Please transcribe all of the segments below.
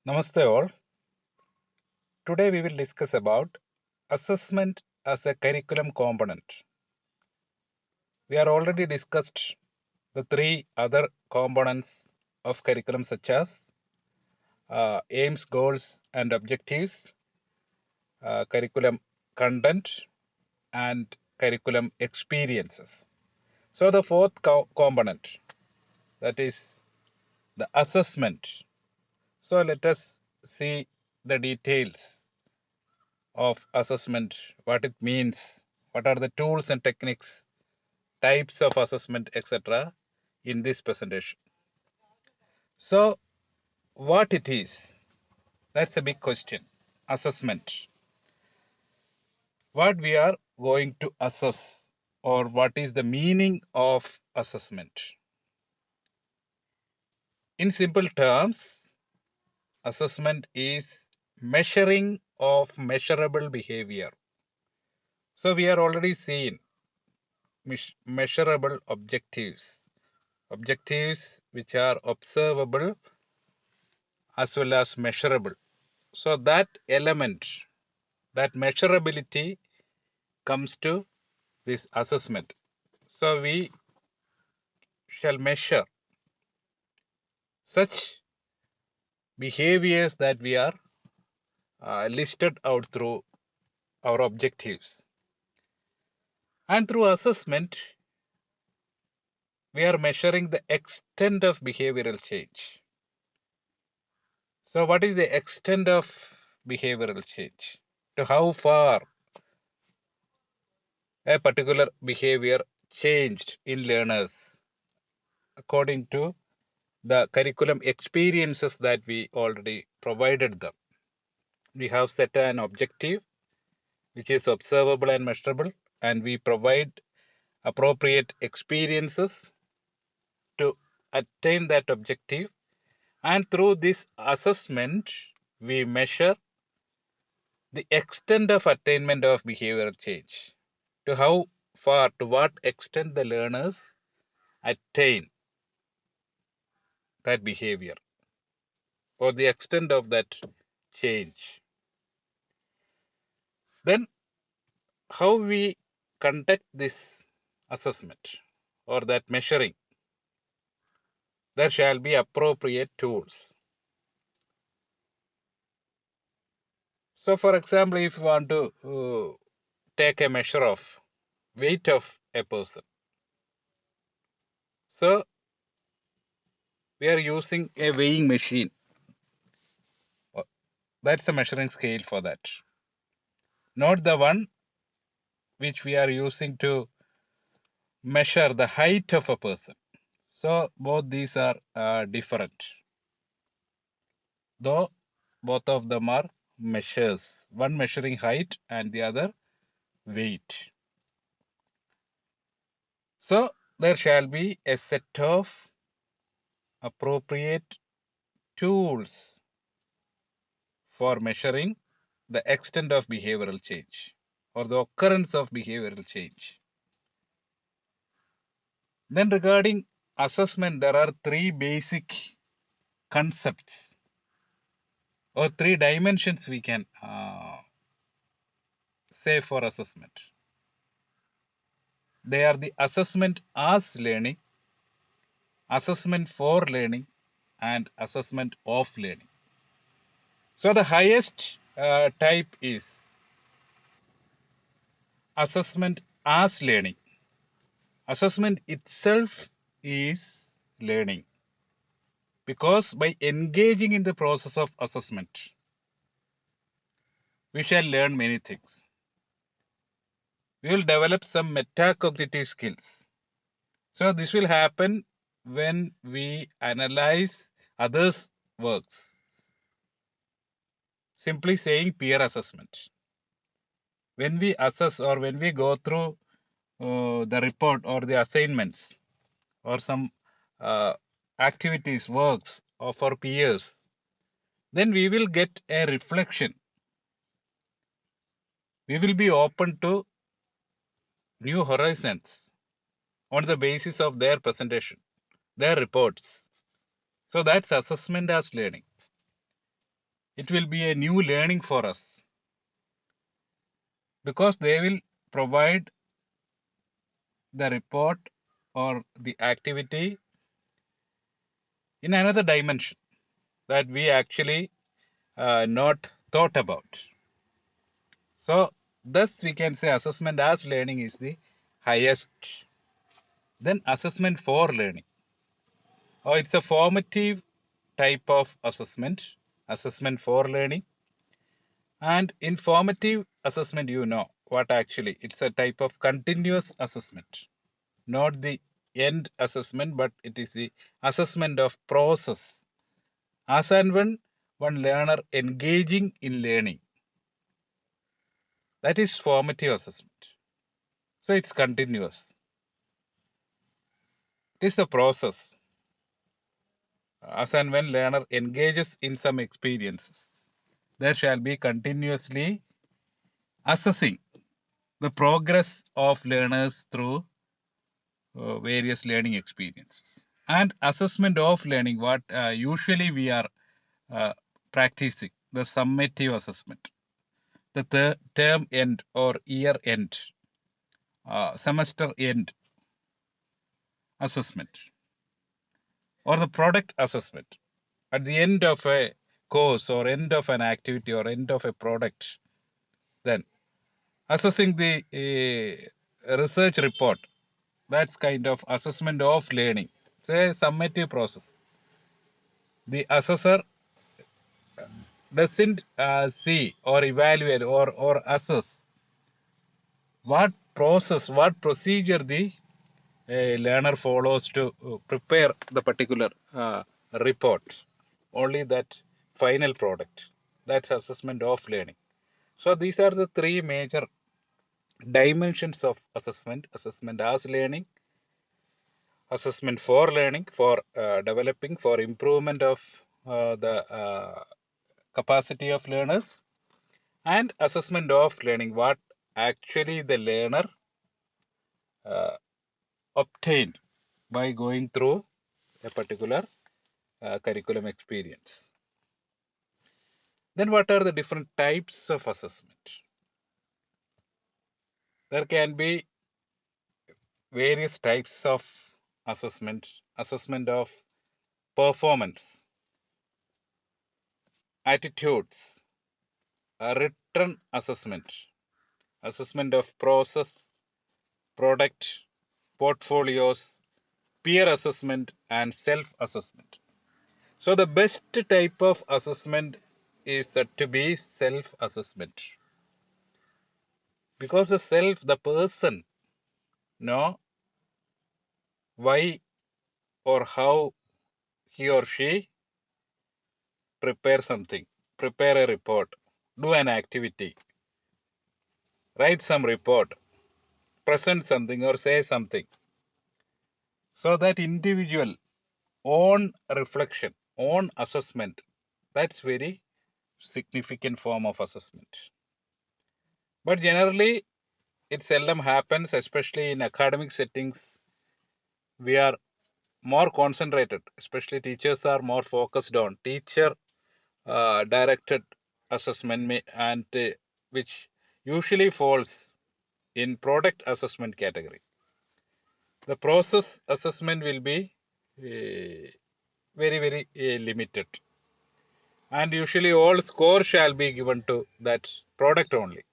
Namaste all. Today we will discuss about assessment as a curriculum component. We are already discussed the three other components of curriculum such as aims, goals and objectives, curriculum content and curriculum experiences. So the fourth component, that is the assessment. So let us see the details of assessment, what it means, what are the tools and techniques, types of assessment, etc. in this presentation. So, what it is? That's a big question. Assessment. What we are going to assess, or what is the meaning of assessment? In simple terms, assessment is measuring of measurable behavior. So, we are already seeing measurable objectives which are observable as well as measurable. So that element, that measurability comes to this assessment. So we shall measure such behaviors that we are listed out through our objectives. And through assessment, we are measuring the extent of behavioral change. So what is the extent of behavioral change? To how far a particular behavior changed in learners according to the curriculum experiences that we already provided them. We have set an objective which is observable and measurable, and we provide appropriate experiences to attain that objective. And through this assessment, we measure the extent of attainment of behavioral change. To how far, to what extent the learners attain that behavior or the extent of that change. Then how we conduct this assessment or that measuring, there shall be appropriate tools. So for example, if you want to take a measure of weight of a person, so we are using a weighing machine. That's a measuring scale for that, not the one which we are using to measure the height of a person. So both these are different, though both of them are measures, one measuring height and the other weight. So there shall be a set of appropriate tools for measuring the extent of behavioral change or the occurrence of behavioral change. Then regarding assessment, there are three basic concepts or three dimensions we can say for assessment. They are the assessment as learning, assessment for learning, and assessment of learning. So the highest type is assessment as learning. Assessment itself is learning because by engaging in the process of assessment, we shall learn many things. We will develop some metacognitive skills. So this will happen when we analyze others' works. Simply saying peer assessment. When we assess or when we go through the report or the assignments or some activities, works of our peers, then we will get a reflection. We will be open to new horizons on the basis of their presentation, their reports. So that's assessment as learning. it will be a new learning for us, because they will provide the report or the activity in another dimension that we actually not thought about. So thus we can say assessment as learning is the highest. Then assessment for learning. Oh, it's a formative type of assessment, assessment for learning. And informative assessment, you know what actually, it's a type of continuous assessment, not the end assessment, but it is the assessment of process. As and when one learner engaging in learning, that is formative assessment. So it's continuous. It is the process. As and when learner engages in some experiences, there shall be continuously assessing the progress of learners through various learning experiences. And assessment of learning, what usually we are uh, practicing, the summative assessment, the term end or year end, semester end assessment, or the product assessment. At the end of a course or end of an activity or end of a product, then assessing the research report, that's kind of assessment of learning. It's a summative process. The assessor doesn't see or evaluate or assess what process, what procedure the learner follows to prepare the particular report. Only that final product. That's assessment of learning. So these are the three major dimensions of assessment: assessment as learning, assessment for learning, for developing, for improvement of the capacity of learners, and assessment of learning, what actually the learner uh, obtained by going through a particular curriculum experience. Then what are the different types of assessment? There can be various types of assessment: assessment of performance, attitudes, a written assessment, assessment of process, product, portfolios, peer assessment, and self-assessment. So the best type of assessment is said to be self-assessment, because the person know why or how he or she prepare something, prepare a report, do an activity, write some report, present something or say something. So that individual own reflection, own assessment, that's very significant form of assessment. But generally it seldom happens, especially in academic settings. We are more concentrated, especially teachers are more focused on teacher directed assessment, and which usually falls in product assessment category. The process assessment will be very limited, and usually all score shall be given to that product only.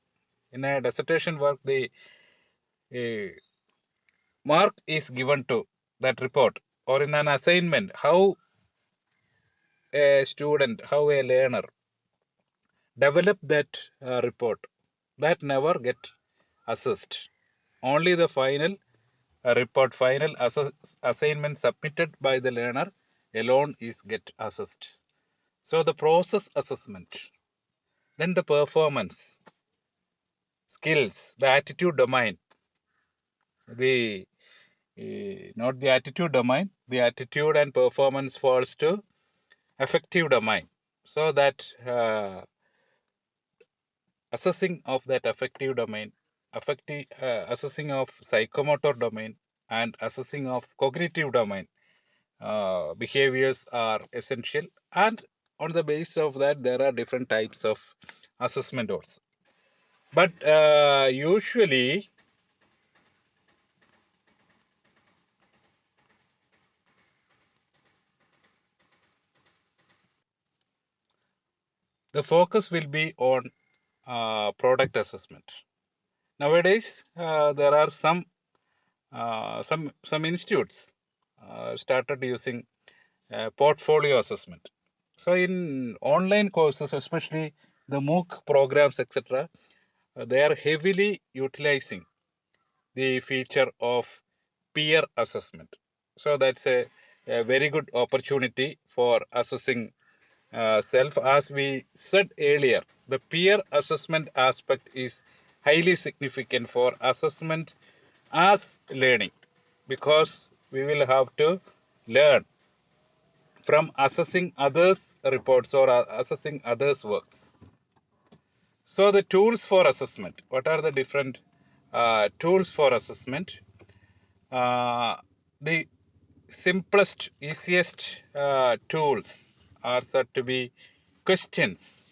In a dissertation work, the uh, mark is given to that report, or in an assignment, how a student, how a learner develop that report, that never get assessed. Only the final report, final assignment submitted by the learner alone is get assessed. So the process assessment, then the performance, skills, the attitude domain, the not the attitude domain, the attitude and performance falls to affective domain. So that assessing of that affective domain, affective assessing of psychomotor domain, and assessing of cognitive domain behaviors are essential. And on the basis of that, there are different types of assessment also. But usually, the focus will be on product assessment. Nowadays, there are some institutes started using portfolio assessment. So in online courses, especially the MOOC programs, etc., they are heavily utilizing the feature of peer assessment. So that's a very good opportunity for assessing self. As we said earlier, the peer assessment aspect is highly significant for assessment as learning, because we will have to learn from assessing others' reports or assessing others' works. So the tools for assessment. What are the different tools for assessment? Uh, the simplest, easiest tools are said to be questions.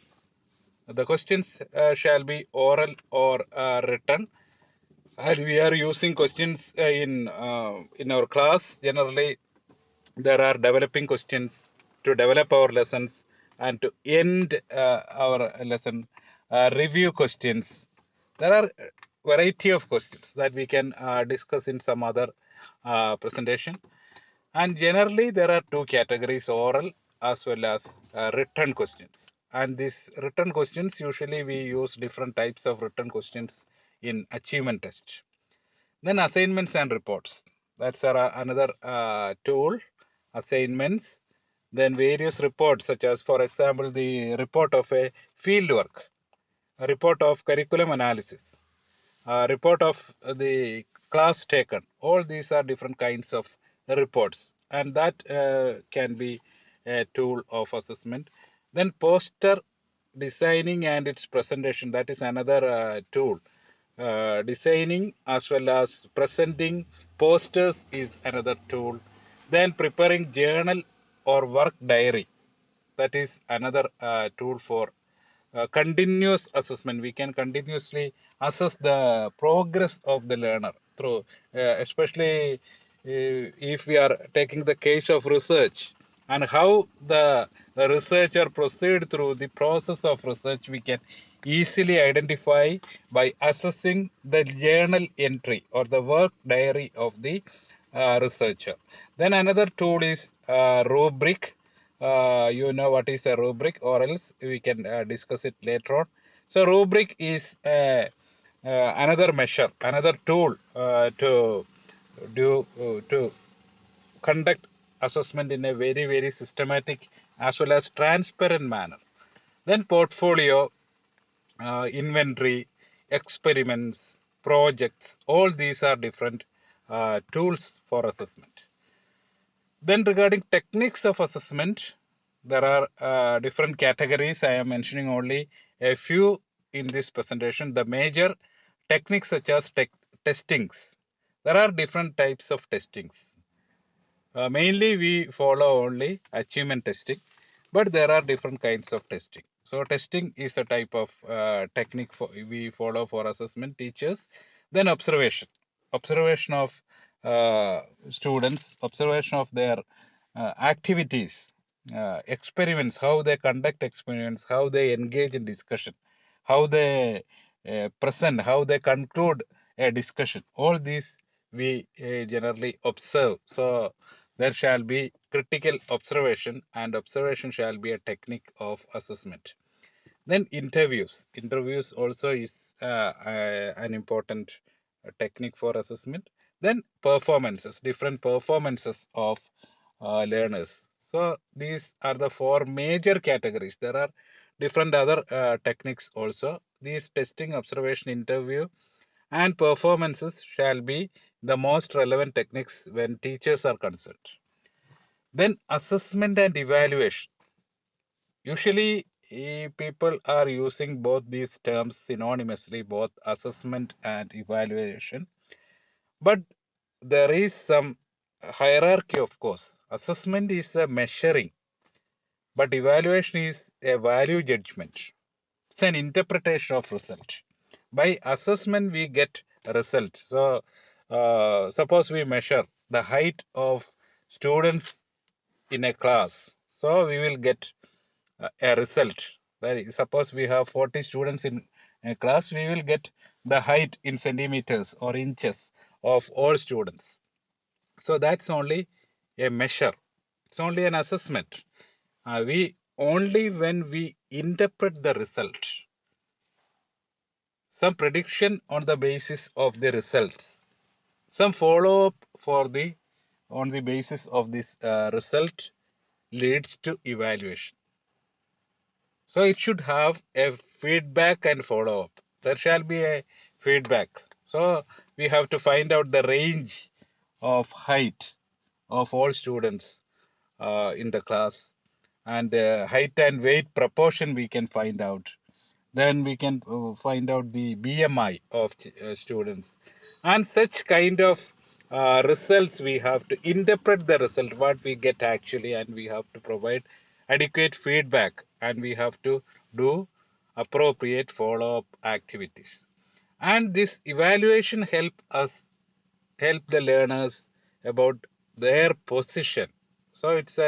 The questions shall be oral or written, and we are using questions in our class. Generally, there are developing questions to develop our lessons, and to end our lesson, review questions. There are variety of questions that we can discuss in some other presentation. And generally, there are two categories: oral as well as written questions. And these written questions, usually we use different types of written questions in achievement test. Then assignments and reports. That's another tool. Assignments. Then various reports, such as, for example, the report of a field work, a report of curriculum analysis, a report of the class taken. All these are different kinds of reports, and that can be a tool of assessment. Then poster designing and its presentation, that is another tool. Designing as well as presenting posters is another tool. Then preparing journal or work diary, that is another tool for continuous assessment. We can continuously assess the progress of the learner through, especially if we are taking the case of research, and how the researcher proceed through the process of research, we can easily identify by assessing the journal entry or the work diary of the researcher. Then another tool is rubric. You know what is a rubric, or else we can discuss it later on. So rubric is another measure, another tool to conduct assessment in a very systematic as well as transparent manner. Then portfolio, inventory, experiments, projects, all these are different tools for assessment. Then regarding techniques of assessment, there are different categories. I am mentioning only a few in this presentation. The major techniques such as testings. There are different types of testings. Mainly we follow only achievement testing, but there are different kinds of testing. So testing is a type of technique we follow for assessment teachers. Then observation of students, observation of their activities, experiments, how they conduct experiments, how they engage in discussion, how they present, how they conclude a discussion. All these we generally observe. So there shall be critical observation, and observation shall be a technique of assessment. Then interviews also is an important technique for assessment. Then performances, different performances of learners. So these are the four major categories. There are different other techniques also. These testing, observation, interview, and performances shall be the most relevant techniques when teachers are concerned. Then assessment and evaluation. Usually, people are using both these terms synonymously, both assessment and evaluation. But there is some hierarchy, of course. Assessment is a measuring. But evaluation is a value judgment. It's an interpretation of result. By assessment, we get a result. So, suppose we measure the height of students in a class. So, we will get a result. That is, suppose we have 40 students in a class, we will get the height in centimeters or inches of all students. So that's only a measure. It's only an assessment. We only when we interpret the result, some prediction on the basis of the results, some follow up for the on the basis of this result leads to evaluation. So it should have a feedback and follow up. There shall be a feedback. So we have to find out the range of height of all students in the class, and height and weight proportion we can find out. Then we can find out the BMI of students, and such kind of results we have to interpret the result what we get actually, and we have to provide adequate feedback, and we have to do appropriate follow-up activities. And this evaluation help the learners about their position. So it's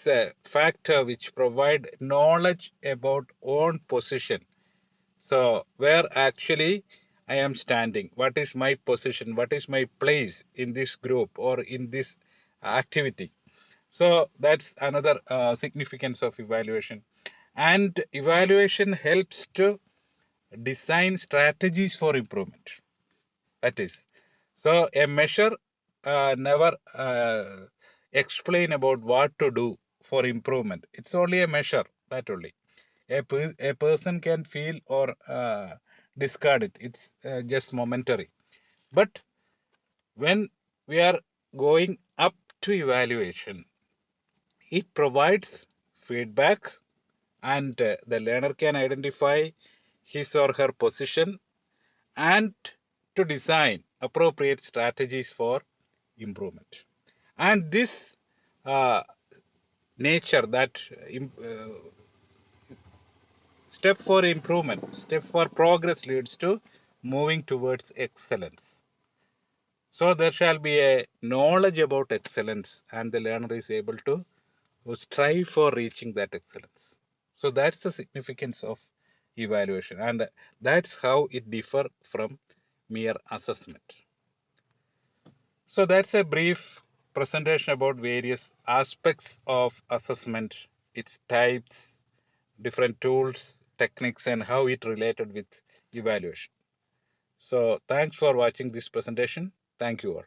a factor which provide knowledge about own position. So where actually I am standing, what is my position, what is my place in this group or in this activity. So that's another significance of evaluation. And evaluation helps to design strategies for improvement. That is, so a measure never explain about what to do for improvement. It's only a measure, that only. A person can feel or discard it. It's just momentary. But when we are going up to evaluation, it provides feedback, and the learner can identify his or her position and to design appropriate strategies for improvement. And this uh, nature, that step for improvement, step for progress leads to moving towards excellence. So there shall be a knowledge about excellence, and the learner is able to strive for reaching that excellence. So that's the significance of evaluation, and that's how it differ from mere assessment. So that's a brief presentation about various aspects of assessment, its types, different tools, techniques, and how it related with evaluation. So thanks for watching this presentation. Thank you all.